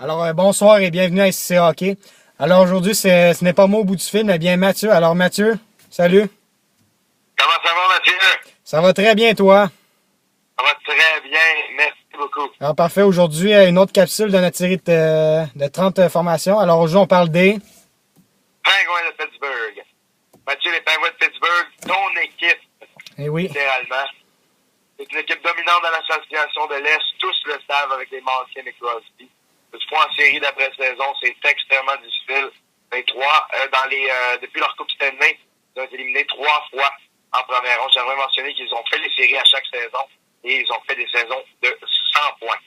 Alors, bonsoir et bienvenue à SCC Hockey. Alors, aujourd'hui, ce n'est pas moi au bout du fil, mais bien Mathieu. Alors, Mathieu, salut. Comment ça va, Mathieu? Ça va très bien, toi? Ça va très bien, merci beaucoup. Alors, parfait. Aujourd'hui, une autre capsule de notre série de 30 formations. Alors, aujourd'hui, on parle des... Penguins de Pittsburgh. Mathieu, les Penguins de Pittsburgh, ton équipe, Eh oui. littéralement. C'est une équipe dominante dans l'association de l'Est. Tous le savent avec les Malkin et Crosby. Toutefois, en série d'après-saison, c'est extrêmement difficile. 23, depuis leur Coupe Stanley, ils ont été éliminés 3 fois en première ronde. J'aimerais mentionner qu'ils ont fait les séries à chaque saison et ils ont fait des saisons de 100 points.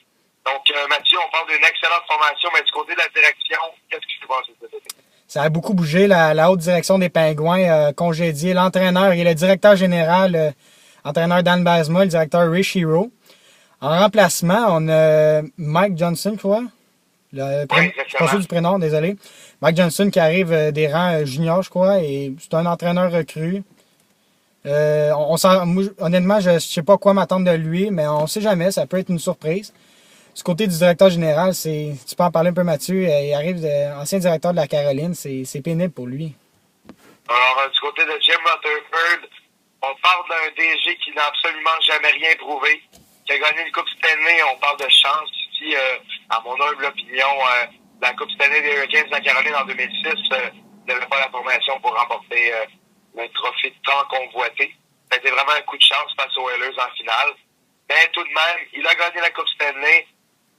Donc, Mathieu, on parle d'une excellente formation, mais du côté de la direction, qu'est-ce que tu penses de cette équipe? Ça a beaucoup bougé. La haute direction des Pingouins a congédié l'entraîneur et le directeur général, entraîneur Dan Bazema, le directeur Ray Shero. En remplacement, on a Mike Johnson, je crois. Je suis pas sûr du prénom, désolé. Mike Johnson qui arrive des rangs juniors, je crois, et c'est un entraîneur recru. Honnêtement, je ne sais pas quoi m'attendre de lui, mais on ne sait jamais, ça peut être une surprise. Du côté du directeur général, tu peux en parler un peu, Mathieu, il arrive ancien directeur de la Caroline, c'est pénible pour lui. Alors, du côté de Jim Rutherford, on parle d'un DG qui n'a absolument jamais rien prouvé, qui a gagné une Coupe Stanley, on parle de chance ici, à mon humble opinion, la Coupe Stanley des Hurricanes de la Caroline en 2006 n'avait pas la formation pour remporter le trophée de tant convoité. Ça a été vraiment un coup de chance face aux Oilers en finale. Mais tout de même, il a gagné la Coupe Stanley,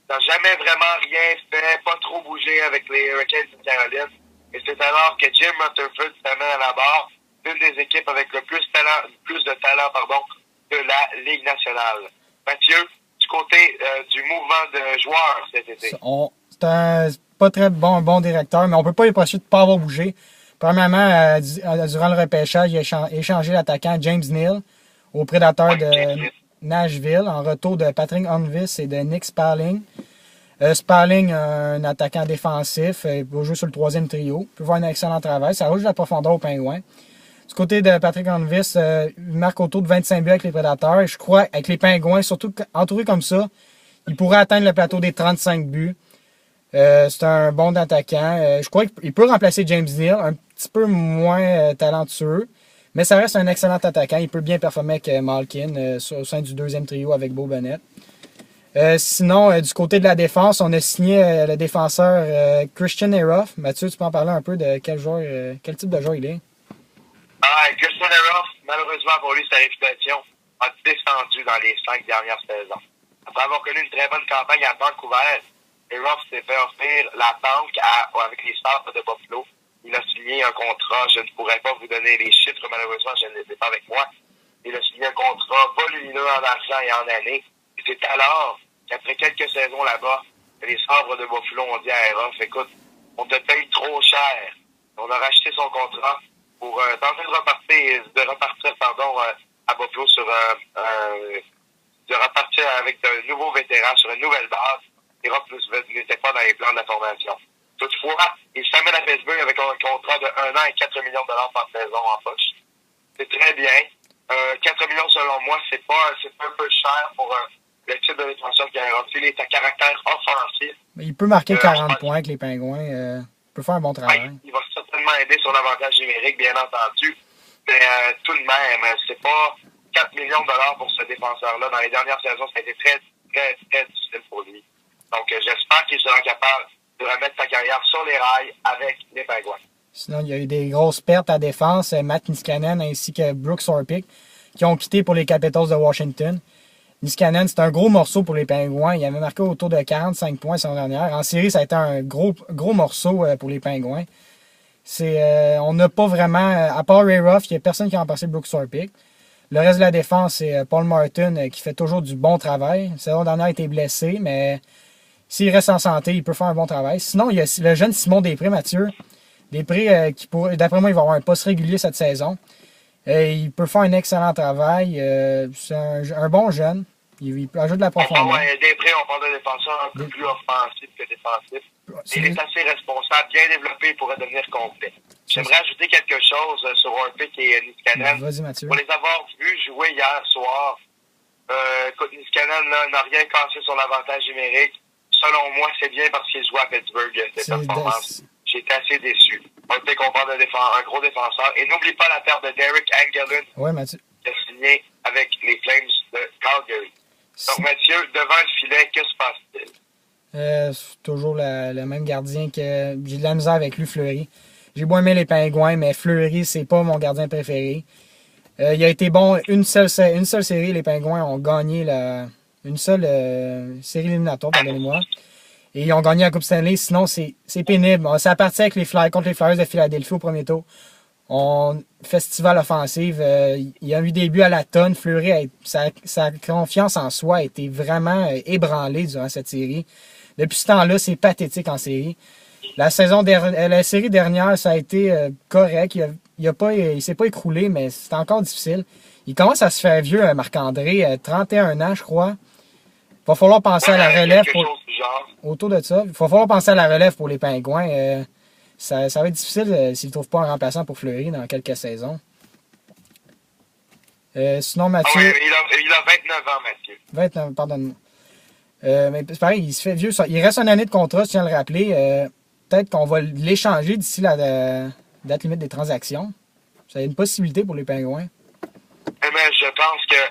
n'a jamais vraiment rien fait, pas trop bougé avec les Hurricanes de Caroline. Et c'est alors que Jim Rutherford s'amène à la barre d'une des équipes avec le plus de talent de la Ligue nationale. Mathieu, du côté du mouvement de joueurs cet été. C'est un pas très bon directeur, mais on peut pas lui reprocher de ne pas avoir bougé. Premièrement, durant le repêchage, il a échangé l'attaquant James Neal aux Prédateurs de Nashville en retour de Patrick Onvis et de Nick Sparling. Sparling, un attaquant défensif, il va jouer sur le troisième trio. Il peut faire un excellent travail. Ça rajoute de la profondeur aux Pingouins. Du côté de Patrick Onvis, il marque autour de 25 buts avec les Prédateurs. Et je crois avec les Pingouins, surtout entouré comme ça, il pourrait atteindre le plateau des 35 buts. C'est un bon attaquant. Je crois qu'il peut remplacer James Neal, un petit peu moins talentueux. Mais ça reste un excellent attaquant. Il peut bien performer avec Malkin au sein du deuxième trio avec Beau Bennett. Sinon, du côté de la défense, on a signé le défenseur Christian Eroff. Mathieu, tu peux en parler un peu de quel type de joueur il est? Christian Eroff, malheureusement pour lui, sa réputation a descendu dans les 5 dernières saisons. Après avoir connu une très bonne campagne à Vancouver, Eroff s'est fait offrir la banque avec les Sabres de Buffalo. Il a signé un contrat, je ne pourrais pas vous donner les chiffres, malheureusement, je ne les ai pas avec moi. Il a signé un contrat volumineux en argent et en années. Et c'est alors qu'après quelques saisons là-bas, les Sabres de Buffalo ont dit à Eroff, écoute, on te paye trop cher. On a racheté son contrat pour tenter de repartir à Buffalo de repartir avec de nouveaux vétérans sur une nouvelle base. Eroff n'était pas dans les plans de la formation. Toutefois, il s'amène à Pittsburgh avec un contrat de 1 an et 4 millions de dollars par saison en poche. C'est très bien. 4 millions, selon moi, c'est pas un peu cher pour le type de défenseur qu'il a reçu. Il est à caractère offensif. Mais il peut marquer 40 points avec les Pingouins. Il peut faire un bon travail. Il va certainement aider sur l'avantage numérique, bien entendu. Mais tout de même, c'est pas 4 millions de dollars pour ce défenseur-là. Dans les dernières saisons, ça a été très, très, très difficile pour lui. Donc, j'espère qu'il sera capable de remettre sa carrière sur les rails avec les Pingouins. Sinon, il y a eu des grosses pertes à défense. Matt Niskanen ainsi que Brooks Orpik qui ont quitté pour les Capitals de Washington. Niskanen, c'est un gros morceau pour les Pingouins. Il avait marqué autour de 45 points la saison dernière. En série, ça a été un gros morceau pour les Pingouins. On n'a pas vraiment, à part Ray Ruff, il n'y a personne qui a remplacé Brooks Orpik. Le reste de la défense, c'est Paul Martin qui fait toujours du bon travail. La saison dernière, il a été blessé, mais s'il reste en santé, il peut faire un bon travail. Sinon, il y a le jeune Simon Després, Mathieu. Després, d'après moi, il va avoir un poste régulier cette saison. Il peut faire un excellent travail. C'est un bon jeune. Il peut ajouter de la profondeur. Després, on parle de défenseur un peu plus offensif que défensif. Il est assez responsable, bien développé, il pourrait devenir complet. J'aimerais ajouter quelque chose sur Orpik et Niskanen. Vas-y, Mathieu. Pour les avoir vus jouer hier soir, Niskanen n'a rien cassé sur l'avantage numérique. selon moi, c'est bien parce qu'il joue à Pittsburgh, cette performance. J'étais assez déçu. On sait qu'on parle un gros défenseur. Et n'oublie pas la perte de Derek Engelland, qui a signé avec les Flames de Calgary. Donc, Mathieu, devant le filet, que se passe-t-il? C'est toujours le même gardien que j'ai de la misère avec lui, Fleury. J'ai beau aimer les Pingouins, mais Fleury, c'est pas mon gardien préféré. Il a été bon une seule série, les Pingouins ont gagné une seule série éliminatoire, pardonnez-moi. Et ils ont gagné la Coupe Stanley, sinon c'est pénible. Ça a parti avec contre les Flyers de Philadelphie au premier tour. Festival offensive, il y a eu des buts à la tonne. Fleury, sa confiance en soi a été vraiment ébranlée durant cette série. Depuis ce temps-là, c'est pathétique en série. La série dernière, ça a été correct. Il s'est pas écroulé, mais c'est encore difficile. Il commence à se faire vieux, Marc-André, 31 ans, je crois. Il va falloir penser à la relève. Autour de ça, il va falloir penser à la relève pour les Pingouins. Ça va être difficile s'ils ne trouvent pas un remplaçant pour Fleury dans quelques saisons. Sinon, Mathieu... il a 29 ans, Mathieu. 29, pardonne-moi. Mais c'est pareil, il se fait vieux. Il reste une année de contrat, je tiens à le rappeler. Peut-être qu'on va l'échanger d'ici la date limite des transactions. C'est une possibilité pour les Pingouins. Mais je pense que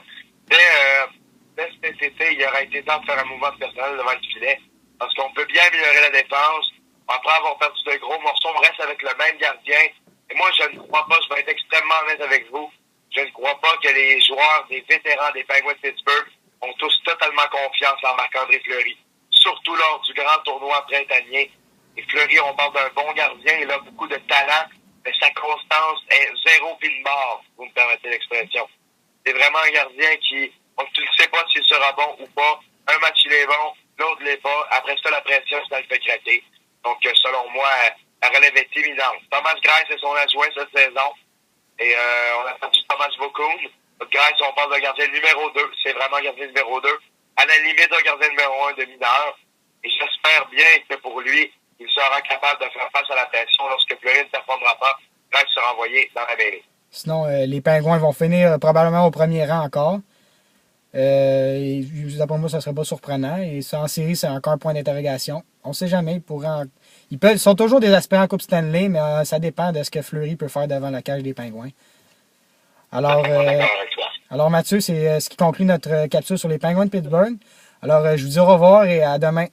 dès cet été, il aurait été temps de faire un mouvement de personnel devant le filet. Parce qu'on peut bien améliorer la défense. Après avoir perdu de gros morceaux, on reste avec le même gardien. Et moi, je ne crois pas, je vais être extrêmement honnête avec vous, je ne crois pas que les joueurs, des vétérans des Penguins de Pittsburgh ont tous totalement confiance en Marc-André Fleury. Surtout lors du grand tournoi printanier. Et Fleury, on parle d'un bon gardien, il a beaucoup de talent, mais sa constance est zéro pile mort, vous me permettez l'expression. C'est vraiment un gardien qui, tu ne sais pas s'il sera bon ou pas. Un match, il est bon, l'autre, il l'est pas. Après ça, la pression, ça le fait craquer. Donc, selon moi, la relève est imminente. Thomas Greiss est son adjoint cette saison. Et on a perdu Thomas Vokoun. Greiss, on parle de gardien numéro 2. C'est vraiment gardien numéro 2. À la limite, un gardien numéro 1 de mineur. Et j'espère bien que pour lui, il sera capable de faire face à la pression lorsque Fleury ne performera pas. Greiss sera envoyé dans la mêlée. Sinon, les Pingouins vont finir probablement au premier rang encore. D'après moi, ça ne serait pas surprenant. Et ça, en série, c'est encore un point d'interrogation. On ne sait jamais. Ils sont toujours des aspirants en Coupe Stanley, mais ça dépend de ce que Fleury peut faire devant la cage des Pingouins. Alors Mathieu, c'est ce qui conclut notre capsule sur les Pingouins de Pittsburgh. Alors, je vous dis au revoir et à demain.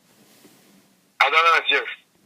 À demain, Mathieu.